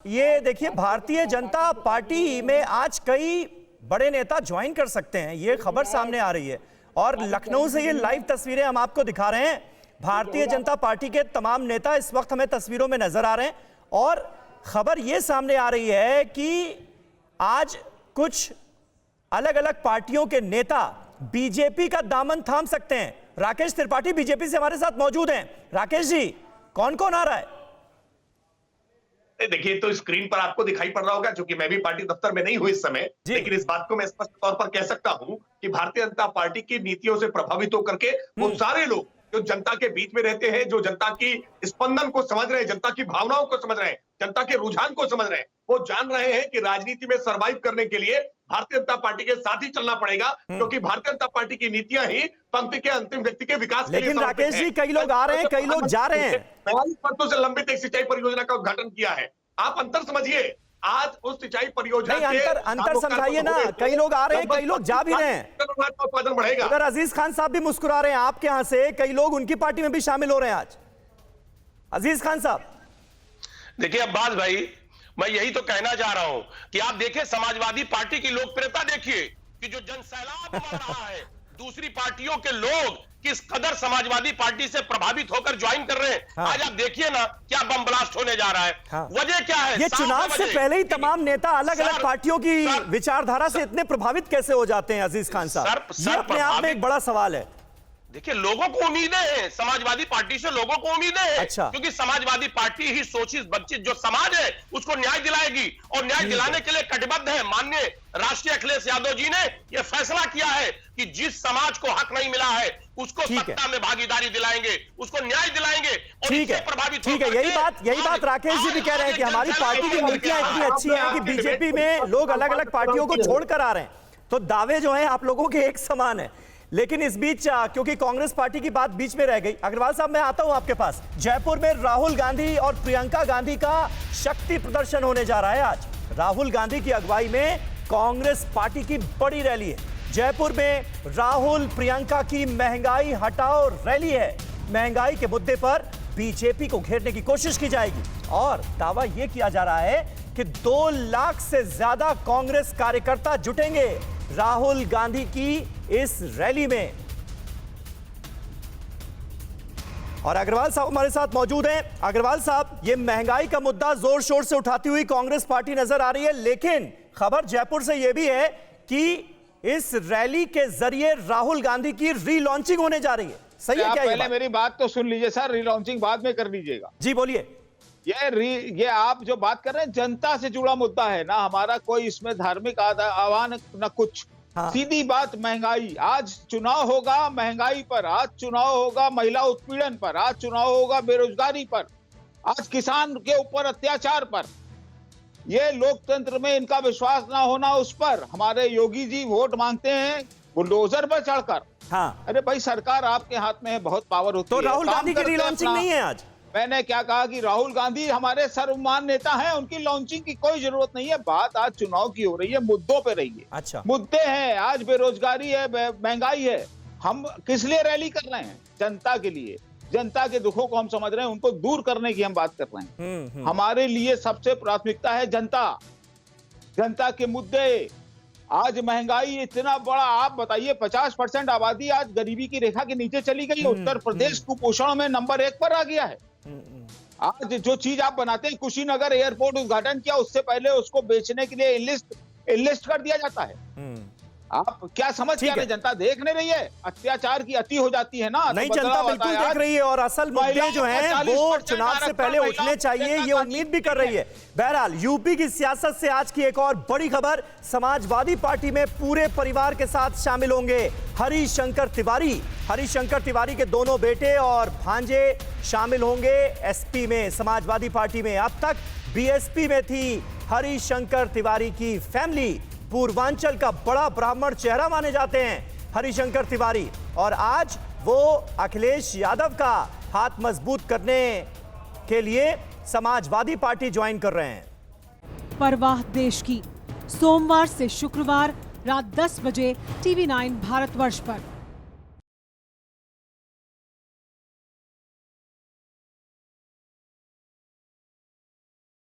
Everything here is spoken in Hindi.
ये देखिए, भारतीय जनता पार्टी में आज कई बड़े नेता ज्वाइन कर सकते हैं, ये खबर सामने आ रही है। और लखनऊ से ये लाइव तस्वीरें हम आपको दिखा रहे हैं। भारतीय जनता पार्टी के तमाम नेता इस वक्त हमें तस्वीरों में नजर आ रहे हैं और खबर ये सामने आ रही है कि आज कुछ अलग अलग पार्टियों के नेता बीजेपी का दामन थाम सकते हैं। राकेश त्रिपाठी बीजेपी से हमारे साथ मौजूद हैं। राकेश जी, कौन कौन आ रहा है? देखिए, तो स्क्रीन पर आपको दिखाई पड़ रहा होगा, क्योंकि मैं भी पार्टी दफ्तर में नहीं हूं इस समय, लेकिन इस बात को मैं स्पष्ट तौर पर कह सकता हूं कि भारतीय जनता पार्टी की नीतियों से प्रभावित होकर के वो सारे लोग जो जनता के बीच में रहते हैं, जो जनता की स्पंदन को समझ रहे हैं, जनता की भावनाओं को समझ रहे हैं, जनता के रुझान को समझ रहे हैं, वो जान रहे हैं कि राजनीति में सर्वाइव करने के लिए भारतीय जनता पार्टी के साथ ही चलना पड़ेगा, क्योंकि भारतीय जनता पार्टी की नीतियां ही पंक्ति के अंतिम व्यक्ति के विकास के लिए। लेकिन राकेश जी, कई लोग आ रहे हैं, कई लोग जा रहे हैं। 42 वर्षों से लंबित एक सिंचाई परियोजना का उद्घाटन किया है। आप अंतर समझिए, आज उस सिंचाई परियोजना नहीं, अंतर समझाइए ना। कई लोग आ रहे हैं, कई लोग जा भी रहे हैं। उत्पादन बढ़ेगा। अगर अजीज खान साहब भी मुस्कुरा रहे हैं आपके यहां से, कई लोग उनकी पार्टी में भी शामिल हो रहे हैं आज। अजीज खान साहब, देखिए अब्बास भाई, मैं यही तो कहना चाह रहा हूं कि आप देखिए समाजवादी पार्टी की लोकप्रियता देखिए कि जो जन सैलाब आ रहा है, दूसरी पार्टियों के लोग किस कदर समाजवादी पार्टी से प्रभावित होकर ज्वाइन कर रहे हैं। हाँ। आज आप देखिए ना, क्या बम ब्लास्ट होने जा रहा है। हाँ। वजह क्या है? ये चुनाव से पहले ही तमाम नेता अलग अलग पार्टियों की विचारधारा से इतने प्रभावित कैसे हो जाते हैं अजीज खान साहब? ये अपने आप में एक बड़ा सवाल है। देखिए, लोगों को उम्मीदें हैं, समाजवादी पार्टी से लोगों को उम्मीदें हैं। अच्छा। क्योंकि समाजवादी पार्टी ही सोची वंचित जो समाज है उसको न्याय दिलाएगी, और न्याय दिलाने के लिए कटिबद्ध है। माननीय राष्ट्रीय अखिलेश यादव जी ने यह फैसला किया है कि जिस समाज को हक नहीं मिला है उसको सत्ता में भागीदारी दिलाएंगे, उसको न्याय दिलाएंगे। और ठीक है, प्रभावित ठीक है। यही बात राकेश जी भी कह रहे हैं कि हमारी पार्टी की नीतियां इतनी अच्छी हैं कि बीजेपी में लोग अलग अलग पार्टियों को छोड़कर आ रहे हैं। तो दावे जो हैं आप लोगों के एक समान है। लेकिन इस बीच क्योंकि कांग्रेस पार्टी की बात बीच में रह गई, अग्रवाल साहब मैं आता हूं आपके पास। जयपुर में राहुल गांधी और प्रियंका गांधी का शक्ति प्रदर्शन होने जा रहा है आज। राहुल गांधी की अगुवाई में कांग्रेस पार्टी की बड़ी रैली है। जयपुर में राहुल प्रियंका की महंगाई हटाओ रैली है। महंगाई के मुद्दे पर बीजेपी को घेरने की कोशिश की जाएगी और दावा यह किया जा रहा है कि 2 लाख से ज्यादा कांग्रेस कार्यकर्ता जुटेंगे राहुल गांधी की इस रैली में। और अग्रवाल साहब हमारे साथ मौजूद हैं। अग्रवाल साहब, ये महंगाई का मुद्दा जोर शोर से उठाती हुई कांग्रेस पार्टी नजर आ रही है, लेकिन खबर जयपुर से यह भी है कि इस रैली के जरिए राहुल गांधी की रीलॉन्चिंग होने जा रही है। सही है क्या? पहले मेरी बात तो सुन लीजिए सर, रीलॉन्चिंग बाद में कर लीजिएगा। जी बोलिए। ये आप जो बात कर रहे हैं जनता से जुड़ा मुद्दा है ना, हमारा कोई इसमें धार्मिक आह्वान न कुछ। हाँ। सीधी बात, महंगाई। आज चुनाव होगा महंगाई पर, आज चुनाव होगा महिला उत्पीड़न पर, आज चुनाव होगा बेरोजगारी पर, आज किसान के ऊपर अत्याचार पर। ये लोकतंत्र में इनका विश्वास ना होना, उस पर हमारे योगी जी वोट मांगते हैं बुलडोजर पर चढ़कर। हाँ। अरे भाई, सरकार आपके हाथ में है, बहुत पावर होती है। तो राहुल गांधी की रीलॉन्चिंग नहीं है आज? मैंने क्या कहा कि राहुल गांधी हमारे सर्वमान नेता हैं, उनकी लॉन्चिंग की कोई जरूरत नहीं है। बात आज चुनाव की हो रही है, मुद्दों पे रही है। अच्छा। मुद्दे हैं, आज बेरोजगारी है, महंगाई है। हम किस लिए रैली कर रहे हैं? जनता के लिए। जनता के दुखों को हम समझ रहे हैं, उनको दूर करने की हम बात कर रहे हैं। हमारे लिए सबसे प्राथमिकता है जनता, जनता के मुद्दे। आज महंगाई इतना बड़ा, आप बताइए 50% आबादी आज गरीबी की रेखा के नीचे चली गई। उत्तर प्रदेश कुपोषण में नंबर 1 पर आ गया है। आज जो चीज आप बनाते हैं, कुशीनगर एयरपोर्ट उद्घाटन किया, उससे पहले उसको बेचने के लिए इनलिस्ट कर दिया जाता है। आप क्या समझ क्या रहे? जनता देख नहीं रही है? अत्याचार की अति हो जाती है ना। नहीं, जनता बिल्कुल देख रही है और असल मुद्दे जो हैं वो चुनाव से पहले उठने चाहिए, ये उम्मीद भी कर रही है। बहरहाल, यूपी की सियासत से आज की एक और बड़ी खबर। समाजवादी पार्टी में पूरे परिवार के साथ शामिल होंगे हरिशंकर तिवारी। हरिशंकर तिवारी के दोनों बेटे और भांजे शामिल होंगे एसपी में, समाजवादी पार्टी में। अब तक बीएसपी में थी हरिशंकर तिवारी की फैमिली। पूर्वांचल का बड़ा ब्राह्मण चेहरा माने जाते हैं हरिशंकर तिवारी, और आज वो अखिलेश यादव का हाथ मजबूत करने के लिए समाजवादी पार्टी ज्वाइन कर रहे हैं। परवाह देश की, सोमवार से शुक्रवार रात 10 बजे TV9 भारतवर्ष पर।